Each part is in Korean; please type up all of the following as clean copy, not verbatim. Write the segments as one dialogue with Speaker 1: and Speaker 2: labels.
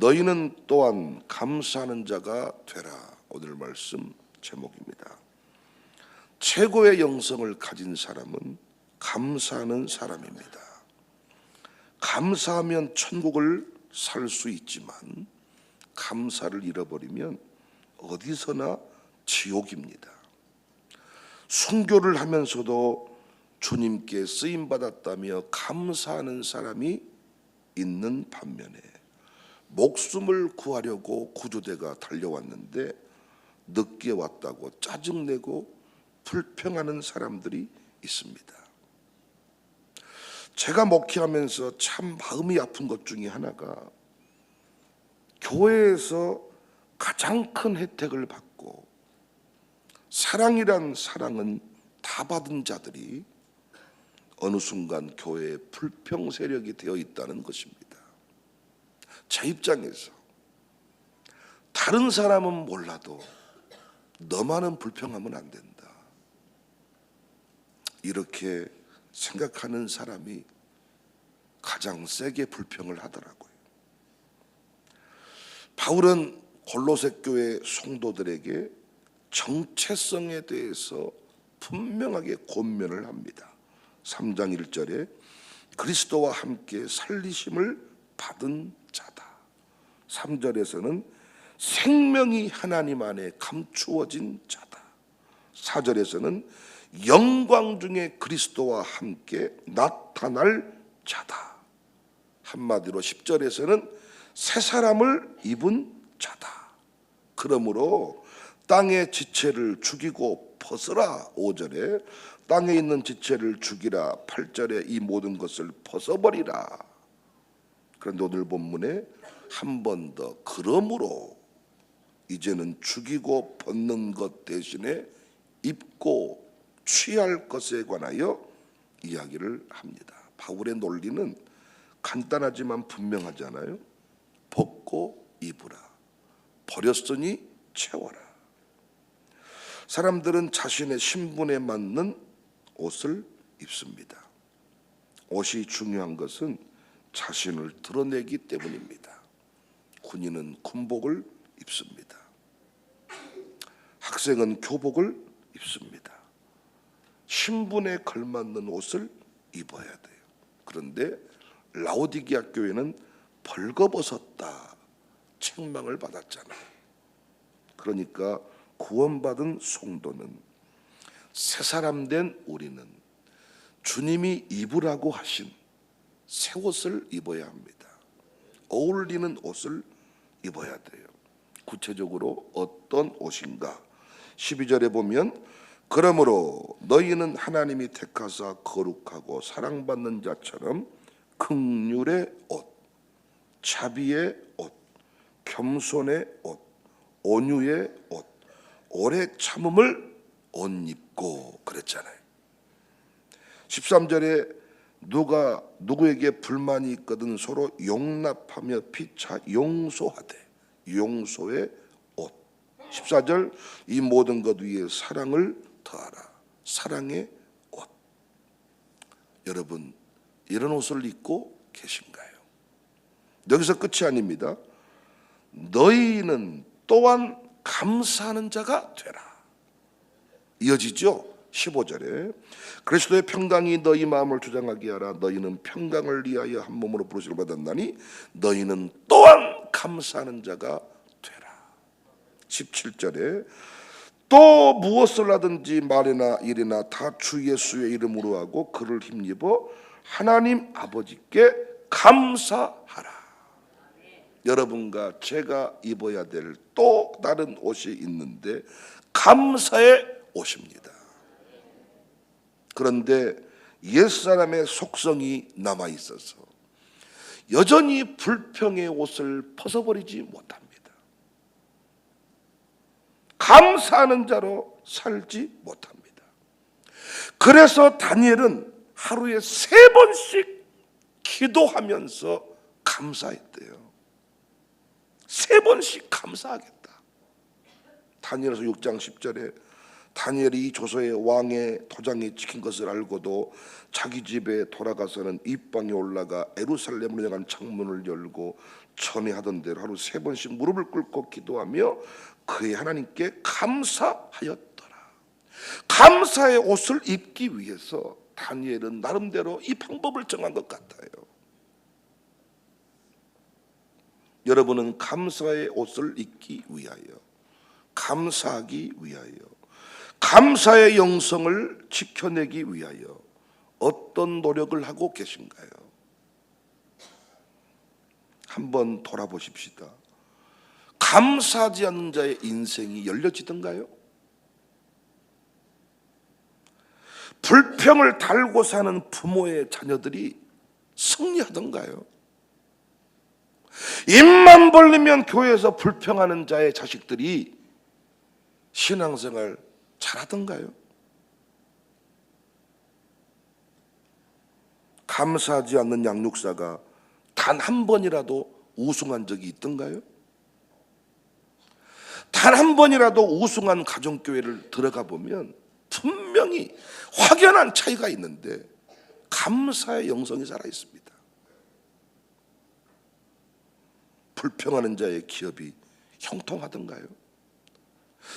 Speaker 1: 너희는 또한 감사하는 자가 되라. 오늘 말씀 제목입니다. 최고의 영성을 가진 사람은 감사하는 사람입니다. 감사하면 천국을 살 수 있지만 감사를 잃어버리면 어디서나 지옥입니다. 순교를 하면서도 주님께 쓰임받았다며 감사하는 사람이 있는 반면에 목숨을 구하려고 구조대가 달려왔는데 늦게 왔다고 짜증내고 불평하는 사람들이 있습니다. 제가 목회하면서 참 마음이 아픈 것 중에 하나가 교회에서 가장 큰 혜택을 받고 사랑이란 사랑은 다 받은 자들이 어느 순간 교회의 불평 세력이 되어 있다는 것입니다. 제 입장에서 다른 사람은 몰라도 너만은 불평하면 안 된다, 이렇게 생각하는 사람이 가장 세게 불평을 하더라고요. 바울은 골로새 교회 성도들에게 정체성에 대해서 분명하게 권면을 합니다. 3장 1절에 그리스도와 함께 살리심을 받은 자다. 3절에서는 생명이 하나님 안에 감추어진 자다. 4절에서는 영광 중에 그리스도와 함께 나타날 자다. 한마디로 10절에서는 새 사람을 입은 자다. 그러므로 땅의 지체를 죽이고 벗어라. 5절에 땅에 있는 지체를 죽이라. 8절에 이 모든 것을 벗어버리라. 그런데 오늘 본문에 한 번 더 그러므로 이제는 죽이고 벗는 것 대신에 입고 취할 것에 관하여 이야기를 합니다. 바울의 논리는 간단하지만 분명하잖아요. 벗고 입으라. 버렸으니 채워라. 사람들은 자신의 신분에 맞는 옷을 입습니다. 옷이 중요한 것은 자신을 드러내기 때문입니다. 군인은 군복을 입습니다. 학생은 교복을 입습니다. 신분에 걸맞는 옷을 입어야 돼요. 그런데 라오디게아 교회는 벌거벗었다 책망을 받았잖아요. 그러니까 구원받은 성도는 새 사람 된 우리는 주님이 입으라고 하신 새 옷을 입어야 합니다. 어울리는 옷을 입어야 돼요. 구체적으로 어떤 옷인가? 12절에 보면 그러므로 너희는 하나님이 택하사 거룩하고 사랑받는 자처럼 긍휼의 옷, 자비의 옷, 겸손의 옷, 온유의 옷, 오래 참음을 옷 입고 그랬잖아요. 13절에 누가 누구에게 불만이 있거든 서로 용납하며 피차 용서하되, 용서의 옷. 14절 이 모든 것 위에 사랑을 더하라. 사랑의 옷. 여러분 이런 옷을 입고 계신가요? 여기서 끝이 아닙니다. 너희는 또한 감사하는 자가 되라. 이어지죠. 15절에 그리스도의 평강이 너희 마음을 주장하게 하라. 너희는 평강을 위하여 한 몸으로 부르심을 받았나니 너희는 또한 감사하는 자가 되라. 17절에 또 무엇을 하든지 말이나 일이나 다 주 예수의 이름으로 하고 그를 힘입어 하나님 아버지께 감사하라. 여러분과 제가 입어야 될 또 다른 옷이 있는데 감사의 옷입니다. 그런데 옛사람의 속성이 남아 있어서 여전히 불평의 옷을 벗어버리지 못합니다. 감사하는 자로 살지 못합니다. 그래서 다니엘은 하루에 3번씩 기도하면서 감사했대요. 3번씩 감사하겠다. 다니엘서 6장 10절에 다니엘이 조서의 왕의 도장이 찍힌 것을 알고도 자기 집에 돌아가서는 입방에 올라가 예루살렘으로 향한 창문을 열고 전에 하던 대로 하루 3번씩 무릎을 꿇고 기도하며 그의 하나님께 감사하였더라. 감사의 옷을 입기 위해서 다니엘은 나름대로 이 방법을 정한 것 같아요. 여러분은 감사의 옷을 입기 위하여, 감사하기 위하여, 감사의 영성을 지켜내기 위하여 어떤 노력을 하고 계신가요? 한번 돌아보십시다. 감사하지 않는 자의 인생이 열려지던가요? 불평을 달고 사는 부모의 자녀들이 승리하던가요? 입만 벌리면 교회에서 불평하는 자의 자식들이 신앙생활 잘하던가요? 감사하지 않는 양육사가 단 한 번이라도 우승한 적이 있던가요? 단 한 번이라도 우승한 가정교회를 들어가 보면 분명히 확연한 차이가 있는데 감사의 영성이 살아 있습니다. 불평하는 자의 기업이 형통하던가요?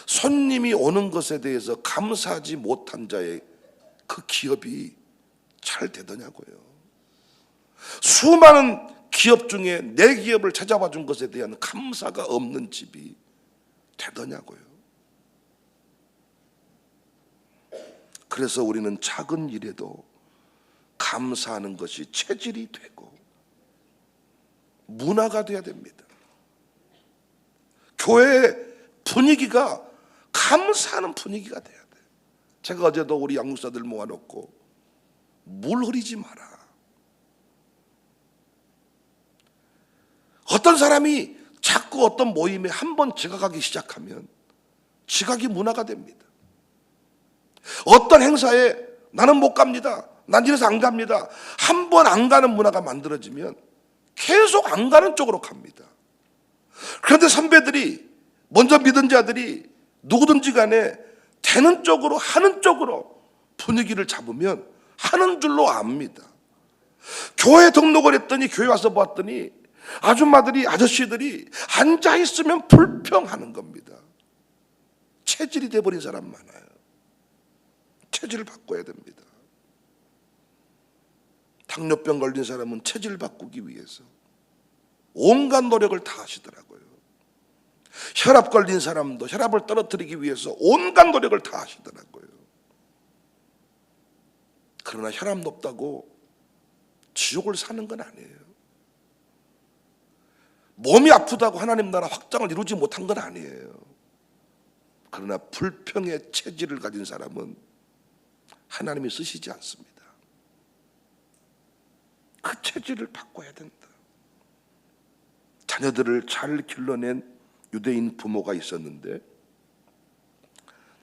Speaker 1: 손님이 오는 것에 대해서 감사하지 못한 자의 그 기업이 잘 되더냐고요. 수많은 기업 중에 내 기업을 찾아와 준 것에 대한 감사가 없는 집이 되더냐고요. 그래서 우리는 작은 일에도 감사하는 것이 체질이 되고 문화가 돼야 됩니다. 교회의 분위기가 감사하는 분위기가 돼야 돼요. 제가 어제도 우리 양육사들 모아놓고 물 흐리지 마라. 어떤 사람이 자꾸 어떤 모임에 한번 지각하기 시작하면 지각이 문화가 됩니다. 어떤 행사에 나는 못 갑니다. 난 이래서 안 갑니다. 한 번 안 가는 문화가 만들어지면 계속 안 가는 쪽으로 갑니다. 그런데 선배들이 먼저 믿은 자들이 누구든지 간에 되는 쪽으로 하는 쪽으로 분위기를 잡으면 하는 줄로 압니다. 교회 등록을 했더니 교회 와서 봤더니 아줌마들이 아저씨들이 앉아있으면 불평하는 겁니다. 체질이 돼버린 사람 많아요. 체질을 바꿔야 됩니다. 당뇨병 걸린 사람은 체질을 바꾸기 위해서 온갖 노력을 다 하시더라고요. 혈압 걸린 사람도 혈압을 떨어뜨리기 위해서 온갖 노력을 다 하시더라고요. 그러나 혈압 높다고 지옥을 사는 건 아니에요. 몸이 아프다고 하나님 나라 확장을 이루지 못한 건 아니에요. 그러나 불평의 체질을 가진 사람은 하나님이 쓰시지 않습니다. 그 체질을 바꿔야 된다. 자녀들을 잘 길러낸 유대인 부모가 있었는데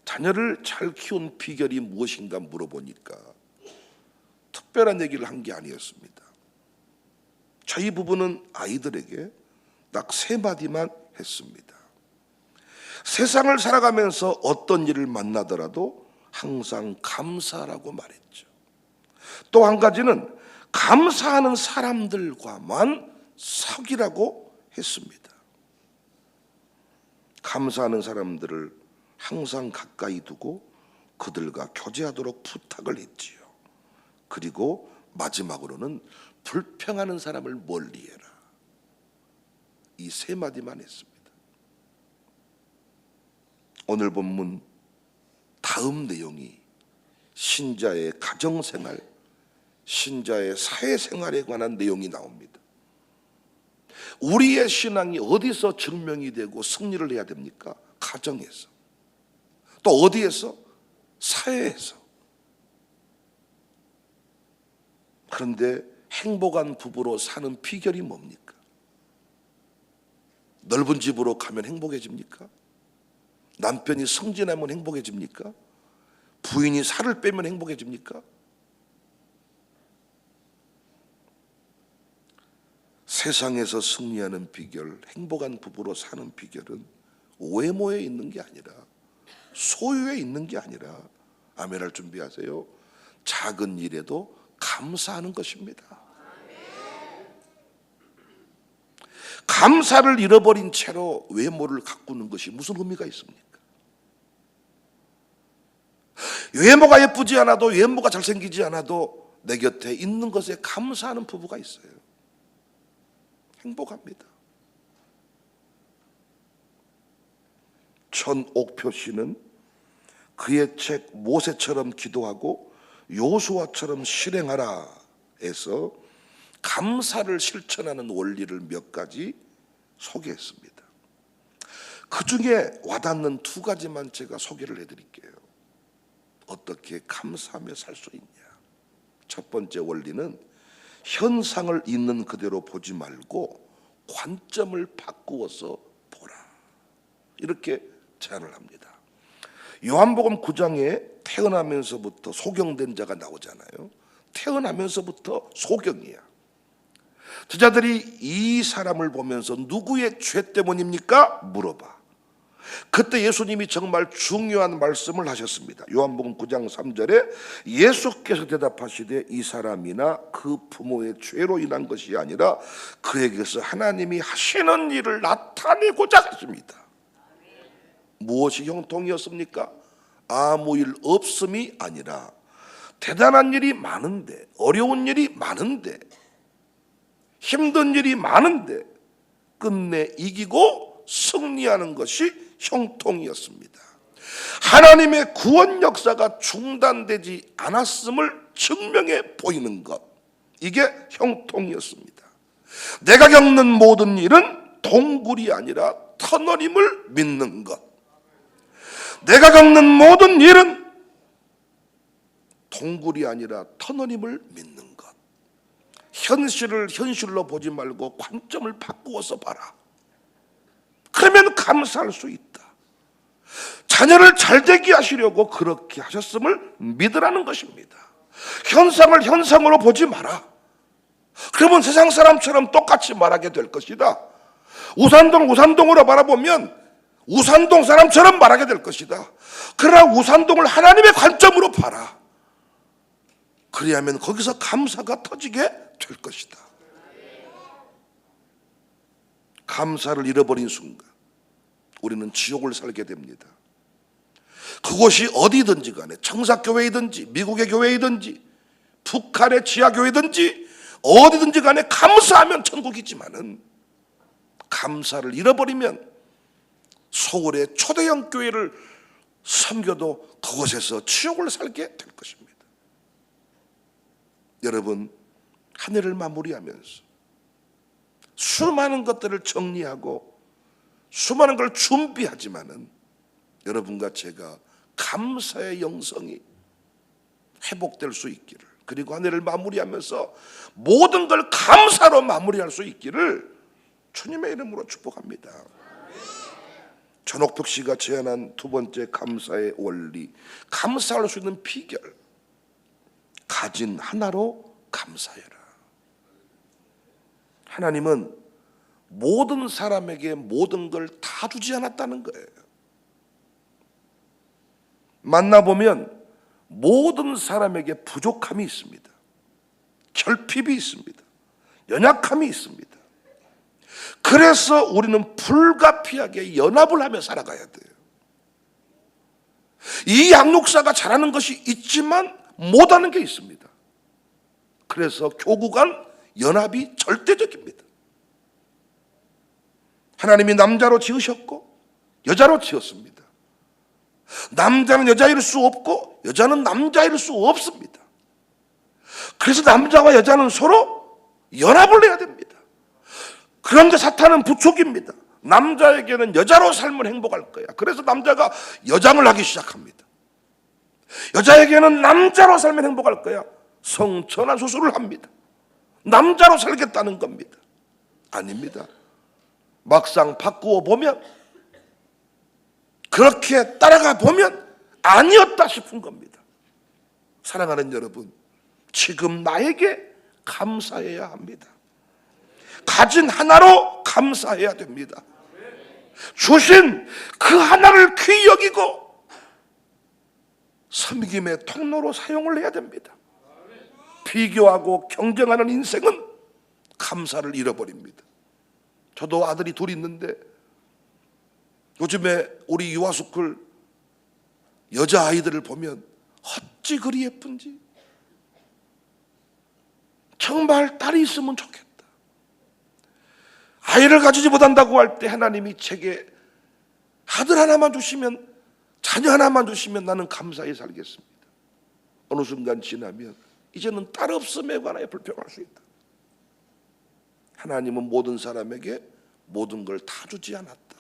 Speaker 1: 자녀를 잘 키운 비결이 무엇인가 물어보니까 특별한 얘기를 한 게 아니었습니다. 저희 부부는 아이들에게 딱 3마디만 했습니다. 세상을 살아가면서 어떤 일을 만나더라도 항상 감사라고 말했죠. 또 한 가지는 감사하는 사람들과만 사귀라고 했습니다. 감사하는 사람들을 항상 가까이 두고 그들과 교제하도록 부탁을 했지요. 그리고 마지막으로는 불평하는 사람을 멀리해라. 이 3마디만 했습니다. 오늘 본문 다음 내용이 신자의 가정생활, 신자의 사회생활에 관한 내용이 나옵니다. 우리의 신앙이 어디서 증명이 되고 승리를 해야 됩니까? 가정에서. 또 어디에서? 사회에서. 그런데 행복한 부부로 사는 비결이 뭡니까? 넓은 집으로 가면 행복해집니까? 남편이 성진하면 행복해집니까? 부인이 살을 빼면 행복해집니까? 세상에서 승리하는 비결, 행복한 부부로 사는 비결은 외모에 있는 게 아니라 소유에 있는 게 아니라, 아멘할 준비하세요, 작은 일에도 감사하는 것입니다. 감사를 잃어버린 채로 외모를 가꾸는 것이 무슨 의미가 있습니까? 외모가 예쁘지 않아도, 외모가 잘생기지 않아도 내 곁에 있는 것에 감사하는 부부가 있어요. 행복합니다. 천옥표 씨는 그의 책 모세처럼 기도하고 요수아처럼 실행하라 에서 감사를 실천하는 원리를 몇 가지 소개했습니다. 그 중에 와닿는 두 가지만 제가 소개를 해드릴게요. 어떻게 감사하며 살 수 있냐. 첫 번째 원리는 현상을 있는 그대로 보지 말고 관점을 바꾸어서 보라, 이렇게 제안을 합니다. 요한복음 9장에 태어나면서부터 소경된 자가 나오잖아요. 태어나면서부터 소경이야. 제자들이 이 사람을 보면서 누구의 죄 때문입니까? 물어봐. 그때 예수님이 정말 중요한 말씀을 하셨습니다. 요한복음 9장 3절에 예수께서 대답하시되 이 사람이나 그 부모의 죄로 인한 것이 아니라 그에게서 하나님이 하시는 일을 나타내고자 하십니다. 무엇이 형통이었습니까? 아무 일 없음이 아니라 대단한 일이 많은데, 어려운 일이 많은데, 힘든 일이 많은데 끝내 이기고 승리하는 것이 형통이었습니다. 하나님의 구원 역사가 중단되지 않았음을 증명해 보이는 것, 이게 형통이었습니다. 내가 겪는 모든 일은 동굴이 아니라 터널임을 믿는 것. 내가 겪는 모든 일은 동굴이 아니라 터널임을 믿는 것. 현실을 현실로 보지 말고 관점을 바꾸어서 봐라. 그러면 감사할 수 있다. 자녀를 잘되게 하시려고 그렇게 하셨음을 믿으라는 것입니다. 현상을 현상으로 보지 마라. 그러면 세상 사람처럼 똑같이 말하게 될 것이다. 우산동 우산동으로 바라보면 우산동 사람처럼 말하게 될 것이다. 그러나 우산동을 하나님의 관점으로 봐라. 그래야만 거기서 감사가 터지게 될 것이다. 감사를 잃어버린 순간 우리는 지옥을 살게 됩니다. 그곳이 어디든지 간에, 청사교회이든지 미국의 교회이든지 북한의 지하교회든지 어디든지 간에 감사하면 천국이지만은 감사를 잃어버리면 서울의 초대형 교회를 섬겨도 그곳에서 지옥을 살게 될 것입니다. 여러분, 한 해를 마무리하면서 수많은 것들을 정리하고 수많은 걸 준비하지만은 여러분과 제가 감사의 영성이 회복될 수 있기를, 그리고 한 해를 마무리하면서 모든 걸 감사로 마무리할 수 있기를 주님의 이름으로 축복합니다. 전옥덕 씨가 제안한 두 번째 감사의 원리, 감사할 수 있는 비결, 가진 하나로 감사해라. 하나님은 모든 사람에게 모든 걸 다 주지 않았다는 거예요. 만나보면 모든 사람에게 부족함이 있습니다. 결핍이 있습니다. 연약함이 있습니다. 그래서 우리는 불가피하게 연합을 하며 살아가야 돼요. 이 양육사가 잘하는 것이 있지만 못하는 게 있습니다. 그래서 교구 간 연합이 절대적입니다. 하나님이 남자로 지으셨고 여자로 지었습니다. 남자는 여자일 수 없고 여자는 남자일 수 없습니다. 그래서 남자와 여자는 서로 연합을 해야 됩니다. 그런데 사탄은 부족입니다. 남자에게는 여자로 살면 행복할 거야. 그래서 남자가 여장을 하기 시작합니다. 여자에게는 남자로 살면 행복할 거야. 성전환 수술을 합니다. 남자로 살겠다는 겁니다. 아닙니다. 막상 바꾸어 보면, 그렇게 따라가 보면 아니었다 싶은 겁니다. 사랑하는 여러분, 지금 나에게 감사해야 합니다. 가진 하나로 감사해야 됩니다. 주신 그 하나를 귀히 여기고 섬김의 통로로 사용을 해야 됩니다. 비교하고 경쟁하는 인생은 감사를 잃어버립니다. 저도 아들이 둘 있는데 요즘에 우리 유아스쿨 여자아이들을 보면 어찌 그리 예쁜지, 정말 딸이 있으면 좋겠다. 아이를 가지지 못한다고 할 때 하나님이 제게 아들 하나만 주시면, 자녀 하나만 주시면 나는 감사히 살겠습니다. 어느 순간 지나면 이제는 딸 없음에 관하여 불평할 수 있다. 하나님은 모든 사람에게 모든 걸 다 주지 않았다.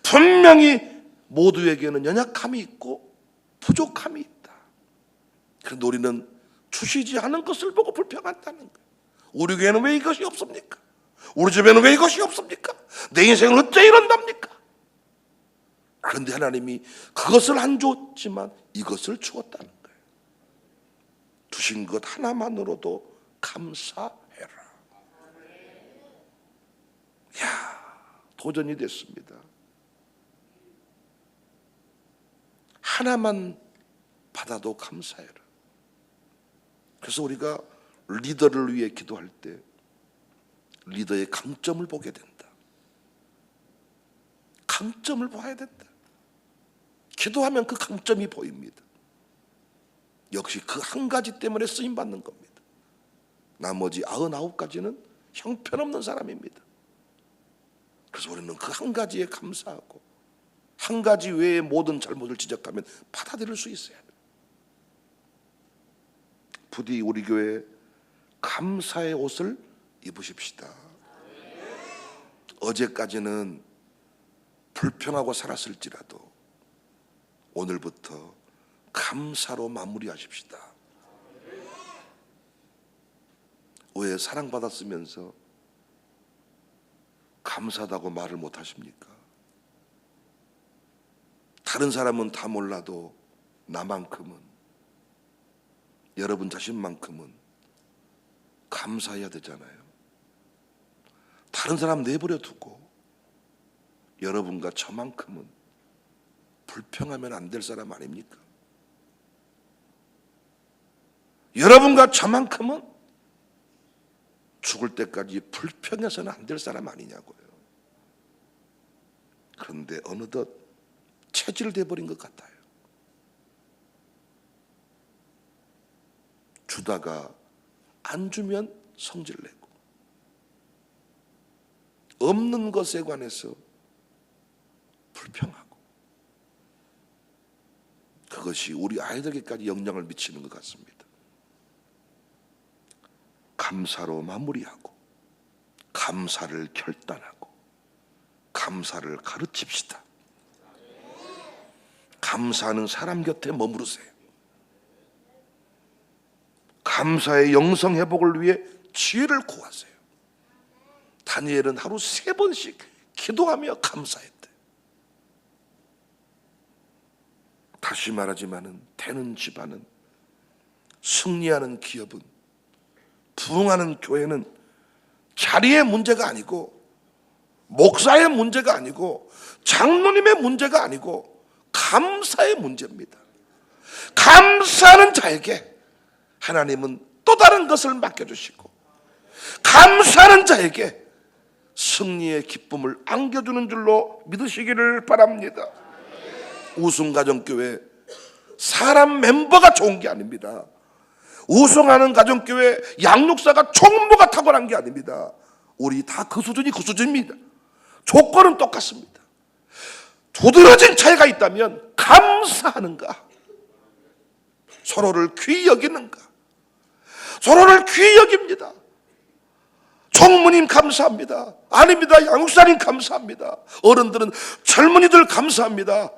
Speaker 1: 분명히 모두에게는 연약함이 있고 부족함이 있다. 그런데 우리는 주시지 않은 것을 보고 불평한다는 거예요. 우리 교회는 왜 이것이 없습니까? 우리 집에는 왜 이것이 없습니까? 내 인생은 어째 이런답니까? 그런데 하나님이 그것을 안 줬지만 이것을 주었다는 거예요. 주신 것 하나만으로도 감사해라. 도전이 됐습니다. 하나만 받아도 감사해라. 그래서 우리가 리더를 위해 기도할 때 리더의 강점을 보게 된다. 강점을 봐야 된다. 기도하면 그 강점이 보입니다. 역시 그 한 가지 때문에 쓰임받는 겁니다. 나머지 99가지는 형편없는 사람입니다. 그래서 우리는 그 한 가지에 감사하고 한 가지 외의 모든 잘못을 지적하면 받아들일 수 있어야 돼요. 부디 우리 교회 감사의 옷을 입으십시다. 어제까지는 불평하고 살았을지라도 오늘부터 감사로 마무리하십시다. 왜 사랑받았으면서 감사하다고 말을 못하십니까? 다른 사람은 다 몰라도 나만큼은, 여러분 자신만큼은 감사해야 되잖아요. 다른 사람 내버려 두고 여러분과 저만큼은 불평하면 안 될 사람 아닙니까? 여러분과 저만큼은 죽을 때까지 불평해서는 안 될 사람 아니냐고요. 그런데 어느덧 체질돼 버린 것 같아요. 주다가 안 주면 성질내고, 없는 것에 관해서 불평하고, 그것이 우리 아이들에게까지 영향을 미치는 것 같습니다. 감사로 마무리하고 감사를 결단하고 감사를 가르칩시다. 감사하는 사람 곁에 머무르세요. 감사의 영성 회복을 위해 지혜를 구하세요. 다니엘은 하루 3번씩 기도하며 감사했대. 다시 말하지만은 되는 집안은, 승리하는 기업은, 부흥하는 교회는 자리의 문제가 아니고, 목사의 문제가 아니고, 장로님의 문제가 아니고 감사의 문제입니다. 감사하는 자에게 하나님은 또 다른 것을 맡겨주시고, 감사하는 자에게 승리의 기쁨을 안겨주는 줄로 믿으시기를 바랍니다. 우승가정교회 사람 멤버가 좋은 게 아닙니다. 우승하는 가정교회 양육사가 총무가 탁월한 게 아닙니다. 우리 다 그 수준이 그 수준입니다. 조건은 똑같습니다. 두드러진 차이가 있다면 감사하는가, 서로를 귀히 여기는가. 서로를 귀히 여깁니다. 총무님 감사합니다. 아닙니다. 양육사님 감사합니다. 어른들은 젊은이들 감사합니다.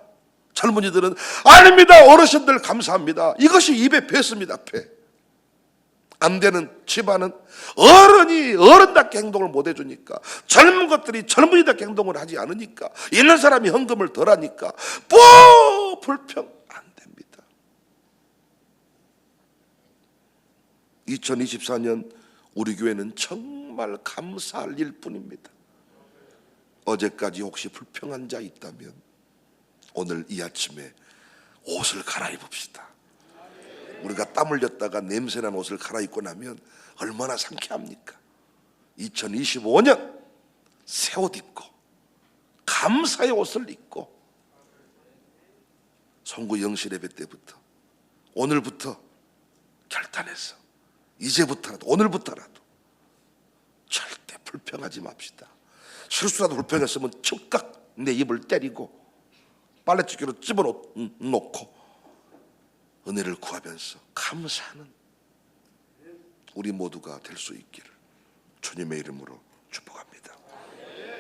Speaker 1: 젊은이들은 아닙니다. 어르신들 감사합니다. 이것이 입에 뱉습니다. 배. 안 되는 집안은 어른이 어른답게 행동을 못 해주니까, 젊은 것들이 젊은이답게 행동을 하지 않으니까, 있는 사람이 헌금을 덜 하니까 불평 안 됩니다. 2024년 우리 교회는 정말 감사할 일뿐입니다. 어제까지 혹시 불평한 자 있다면 오늘 이 아침에 옷을 갈아입읍시다. 우리가 땀 흘렸다가 냄새난 옷을 갈아입고 나면 얼마나 상쾌합니까? 2025년 새 옷 입고 감사의 옷을 입고 송구 영실 예배 때부터 오늘부터 결단해서 이제부터라도 오늘부터라도 절대 불평하지 맙시다. 실수라도 불평했으면 즉각 내 입을 때리고 빨래집게로 집어놓고 은혜를 구하면서 감사하는 우리 모두가 될 수 있기를 주님의 이름으로